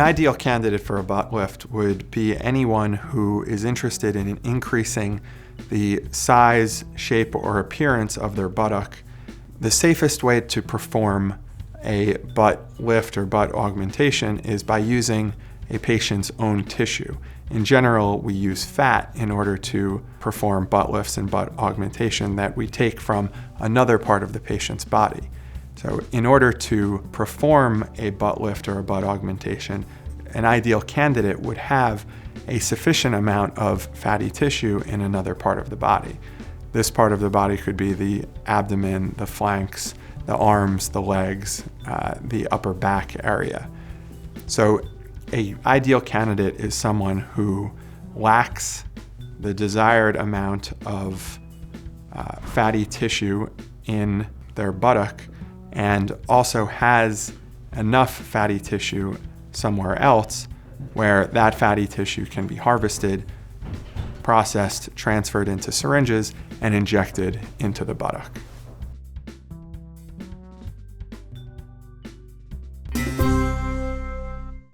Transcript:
ideal candidate for a butt lift would be anyone who is interested in increasing the size, shape, or appearance of their buttock. The safest way to perform a butt lift or butt augmentation is by using a patient's own tissue. In general, we use fat in order to perform butt lifts and butt augmentation that we take from another part of the patient's body. So in order to perform a butt lift or a butt augmentation, an ideal candidate would have a sufficient amount of fatty tissue in another part of the body. This part of the body could be the abdomen, the flanks, the arms, the legs, the upper back area. So an ideal candidate is someone who lacks the desired amount of fatty tissue in their buttock and also has enough fatty tissue somewhere else where that fatty tissue can be harvested, processed, transferred into syringes, and injected into the buttock.